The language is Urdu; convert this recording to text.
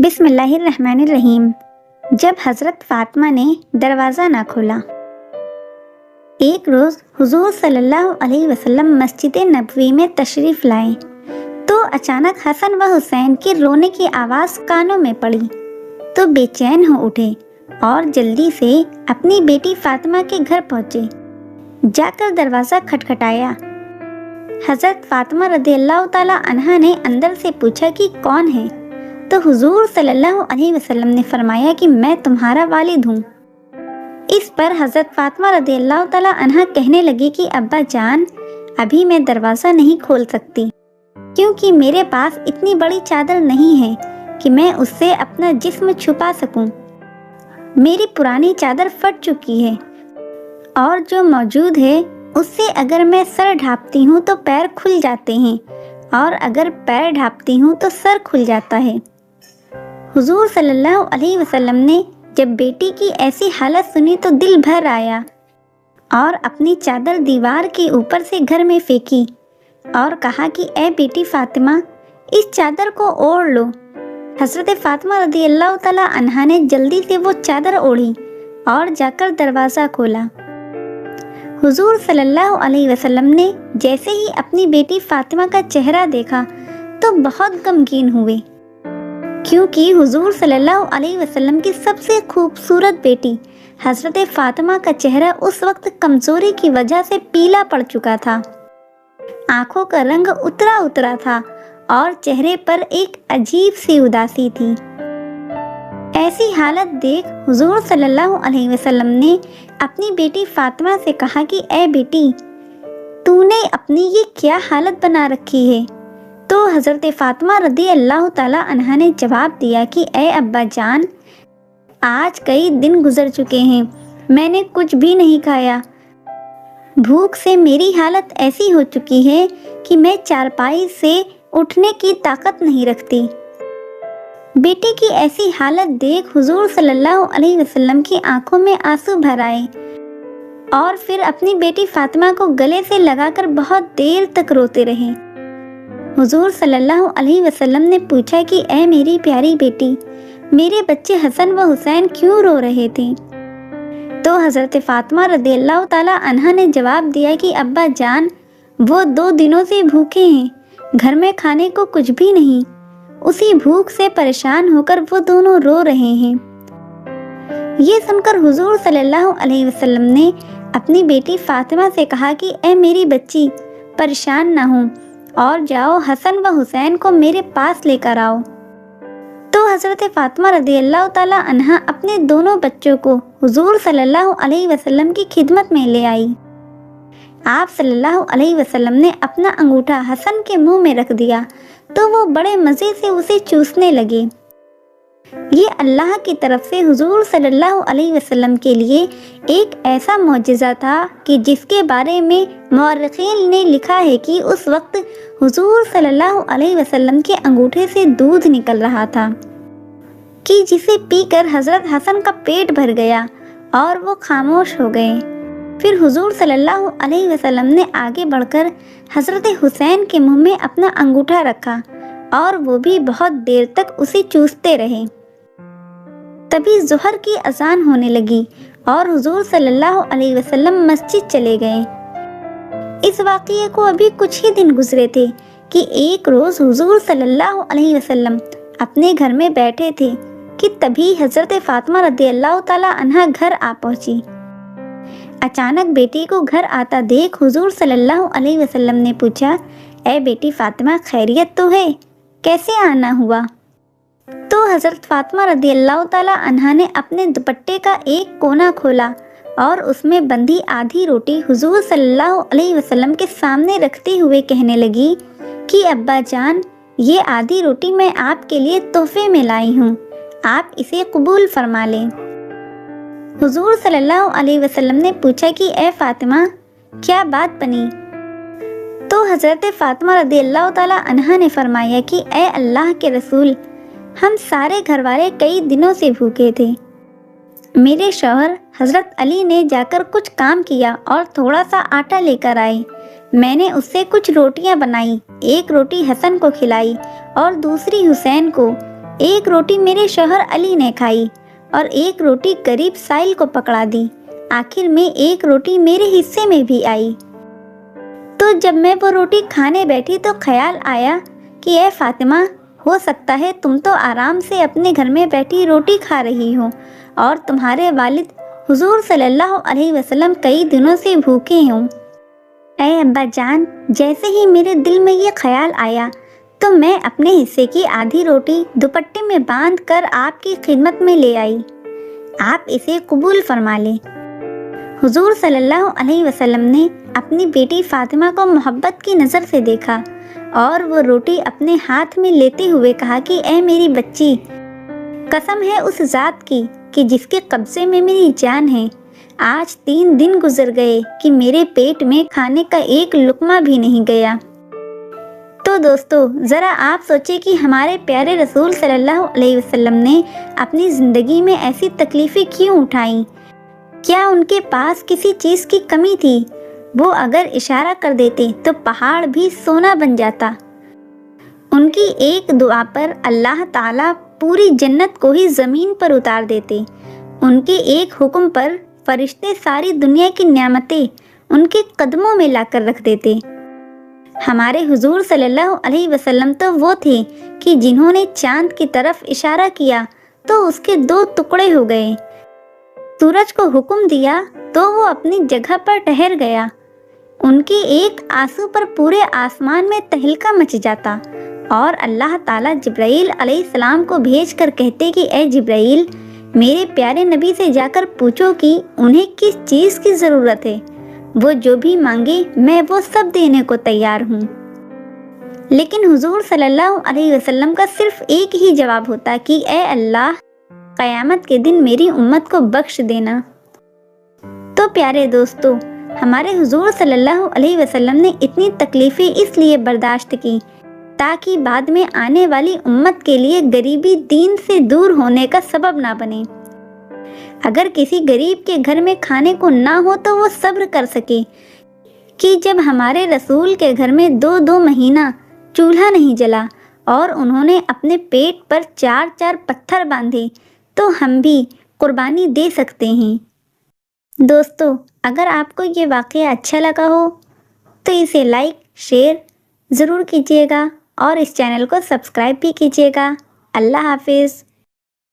بسم اللہ الرحمن الرحیم۔ جب حضرت فاطمہ نے دروازہ نہ کھولا۔ ایک روز حضور صلی اللہ علیہ وسلم مسجد نبوی میں تشریف لائے تو اچانک حسن و حسین کی رونے کی آواز کانوں میں پڑی تو بے چین ہو اٹھے اور جلدی سے اپنی بیٹی فاطمہ کے گھر پہنچے۔ جا کر دروازہ کھٹکھٹایا۔ حضرت فاطمہ رضی اللہ تعالی عنہا نے اندر سے پوچھا کہ کون ہے؟ تو حضور صلی اللہ علیہ وسلم نے فرمایا کہ میں تمہارا والد ہوں۔ اس پر حضرت فاطمہ رضی اللہ تعالی عنہا کہنے لگی کہ ابا جان، ابھی میں دروازہ نہیں کھول سکتی کیونکہ میرے پاس اتنی بڑی چادر نہیں ہے کہ میں اس سے اپنا جسم چھپا سکوں۔ میری پرانی چادر پھٹ چکی ہے اور جو موجود ہے اس سے اگر میں سر ڈھانپتی ہوں تو پیر کھل جاتے ہیں اور اگر پیر ڈھانپتی ہوں تو سر کھل جاتا ہے۔ حضور صلی اللہ علیہ وسلم نے جب بیٹی کی ایسی حالت سنی تو دل بھر آیا اور اپنی چادر دیوار کے اوپر سے گھر میں پھینکی اور کہا کہ اے بیٹی فاطمہ، اس چادر کو اوڑھ لو۔ حضرت فاطمہ رضی اللہ تعالی عنہا نے جلدی سے وہ چادر اوڑھی اور جا کر دروازہ کھولا۔ حضور صلی اللہ علیہ وسلم نے جیسے ہی اپنی بیٹی فاطمہ کا چہرہ دیکھا تو بہت غمگین ہوئے، کیونکہ حضور صلی اللہ علیہ وسلم کی سب سے خوبصورت بیٹی حضرت فاطمہ کا چہرہ اس وقت کمزوری کی وجہ سے پیلا پڑ چکا تھا، آنکھوں کا رنگ اترا تھا اور چہرے پر ایک عجیب سی اداسی تھی۔ ایسی حالت دیکھ حضور صلی اللہ علیہ وسلم نے اپنی بیٹی فاطمہ سے کہا کہ اے بیٹی، تو نے اپنی یہ کیا حالت بنا رکھی ہے؟ تو حضرت فاطمہ رضی اللہ تعالی عنہا نے جواب دیا کہ اے ابا جان، آج کئی دن گزر چکے ہیں، میں نے کچھ بھی نہیں کھایا۔ بھوک سے میری حالت ایسی ہو چکی ہے کہ میں چارپائی سے اٹھنے کی طاقت نہیں رکھتی۔ بیٹی کی ایسی حالت دیکھ حضور صلی اللہ علیہ وسلم کی آنکھوں میں آنسو بھر آئے اور پھر اپنی بیٹی فاطمہ کو گلے سے لگا کر بہت دیر تک روتے رہے۔ حضور صلی اللہ علیہ وسلم نے پوچھا کہ اے میری پیاری بیٹی، میرے بچے حسن و حسین کیوں رو رہے تھے؟ تو حضرت فاطمہ رضی اللہ تعالی عنہا نے جواب دیا کہ ابا جان، وہ 2 دنوں سے بھوکے ہیں، گھر میں کھانے کو کچھ بھی نہیں، اسی بھوک سے پریشان ہو کر وہ دونوں رو رہے ہیں۔ یہ سن کر حضور صلی اللہ علیہ وسلم نے اپنی بیٹی فاطمہ سے کہا کہ اے میری بچی، پریشان نہ ہو اور جاؤ حسن و حسین کو میرے پاس لے کر آؤ۔ تو حضرت فاطمہ رضی اللہ تعالی عنہا اپنے دونوں بچوں کو حضور صلی اللہ علیہ وسلم کی خدمت میں لے آئی۔ آپ صلی اللہ علیہ وسلم نے اپنا انگوٹھا حسن کے منہ میں رکھ دیا تو وہ بڑے مزے سے اسے چوسنے لگے۔ یہ اللہ کی طرف سے حضور صلی اللہ علیہ وسلم کے لیے ایک ایسا معجزہ تھا کہ جس کے بارے میں مورخین نے لکھا ہے کہ اس وقت حضور صلی اللہ علیہ وسلم کے انگوٹھے سے دودھ نکل رہا تھا کہ جسے پی کر حضرت حسن کا پیٹ بھر گیا اور وہ خاموش ہو گئے۔ پھر حضور صلی اللہ علیہ وسلم نے آگے بڑھ کر حضرت حسین کے منہ میں اپنا انگوٹھا رکھا اور وہ بھی بہت دیر تک اسے چوستے رہے۔ تبھی ظہر کی اذان ہونے لگی اور حضور صلی اللہ علیہ وسلم مسجد چلے گئے۔ اس واقعے کو ابھی کچھ ہی دن گزرے تھے کہ ایک روز حضور صلی اللہ علیہ وسلم اپنے گھر میں بیٹھے تھے کہ تبھی حضرت فاطمہ رضی اللہ تعالی عنہا گھر آ پہنچی۔ اچانک بیٹی کو گھر آتا دیکھ حضور صلی اللہ علیہ وسلم نے پوچھا، اے بیٹی فاطمہ، خیریت تو ہے؟ کیسے آنا ہوا؟ تو حضرت فاطمہ رضی اللہ تعالی عنہا نے اپنے دوپٹے کا ایک کونا کھولا اور اس میں بندھی آدھی روٹی حضور صلی اللہ علیہ وسلم کے سامنے رکھتے ہوئے کہنے لگی کہ ابا جان، یہ آدھی روٹی میں آپ کے لیے تحفے میں لائی ہوں، آپ اسے قبول فرما لیں۔ حضور صلی اللہ علیہ وسلم نے پوچھا کہ اے فاطمہ، کیا بات بنی؟ تو حضرت فاطمہ رضی اللہ تعالی عنہا نے فرمایا کہ اے اللہ کے رسول، ہم سارے گھر والے کئی دنوں سے بھوکے تھے۔ میرے شوہر حضرت علی نے جا کر کچھ کام کیا اور تھوڑا سا آٹا لے کر آئے۔ میں نے اس سے کچھ روٹیاں بنائی، ایک روٹی حسن کو کھلائی اور دوسری حسین کو، ایک روٹی میرے شوہر علی نے کھائی اور ایک روٹی غریب سائل کو پکڑا دی، آخر میں ایک روٹی میرے حصے میں بھی آئی۔ تو جب میں وہ روٹی کھانے بیٹھی تو خیال آیا کہ اے فاطمہ، ہو سکتا ہے تم تو آرام سے اپنے گھر میں بیٹھی روٹی کھا رہی ہو اور تمہارے والد حضور صلی اللہ علیہ وسلم کئی دنوں سے بھوکے ہوں۔ اے ابا جان، جیسے ہی میرے دل میں یہ خیال آیا تو میں اپنے حصے کی آدھی روٹی دوپٹے میں باندھ کر آپ کی خدمت میں لے آئی، آپ اسے قبول فرما لیں۔ حضور صلی اللہ علیہ وسلم نے اپنی بیٹی فاطمہ کو محبت کی نظر سے دیکھا اور وہ روٹی اپنے ہاتھ میں لیتے ہوئے کہا کہ اے میری بچی، قسم ہے اس ذات کی کہ جس کے قبضے میں میری جان ہے، آج 3 دن گزر گئے کہ میرے پیٹ میں کھانے کا ایک لقمہ بھی نہیں گیا۔ تو دوستو، ذرا آپ سوچیں کہ ہمارے پیارے رسول صلی اللہ علیہ وسلم نے اپنی زندگی میں ایسی تکلیفیں کیوں اٹھائیں؟ کیا ان کے پاس کسی چیز کی کمی تھی؟ وہ اگر اشارہ کر دیتے تو پہاڑ بھی سونا بن جاتا۔ ان کی ایک دعا پر اللہ تعالیٰ پوری جنت کو ہی زمین پر اتار دیتے۔ ان کے ایک حکم پر فرشتے ساری دنیا کی نعمتیں ان کے قدموں میں لا کر رکھ دیتے۔ ہمارے حضور صلی اللہ علیہ وسلم تو وہ تھے کہ جنہوں نے چاند کی طرف اشارہ کیا تو اس کے 2 ٹکڑے ہو گئے، سورج کو حکم دیا تو وہ اپنی جگہ پر ٹھہر گیا، ان کے ایک آنسو پر پورے آسمان میں تہلکہ مچ جاتا اور اللہ تعالیٰ جبرائیل علیہ السلام کو بھیج کر کہتے کہ اے جبرائیل، میرے پیارے نبی سے جا کر پوچھو کہ انہیں کس چیز کی ضرورت ہے، وہ جو بھی مانگے میں وہ سب دینے کو تیار ہوں۔ لیکن حضور صلی اللہ علیہ وسلم کا صرف ایک ہی جواب ہوتا کہ اے اللہ، قیامت کے دن میری امت کو بخش دینا۔ تو پیارے دوستو، ہمارے حضور صلی اللہ علیہ وسلم نے اتنی تکلیفیں اس لیے برداشت کی تاکہ بعد میں آنے والی امت کے لیے غریبی دین سے دور ہونے کا سبب نہ بنے۔ اگر کسی غریب کے گھر میں کھانے کو نہ ہو تو وہ صبر کر سکے کہ جب ہمارے رسول کے گھر میں 2 مہینہ چولہا نہیں جلا اور انہوں نے اپنے پیٹ پر 4 پتھر باندھے تو ہم بھی قربانی دے سکتے ہیں۔ دوستو، اگر آپ کو یہ واقعہ اچھا لگا ہو تو اسے لائک، شیئر ضرور کیجیے گا اور اس چینل کو سبسکرائب بھی کیجیے گا۔ اللہ حافظ۔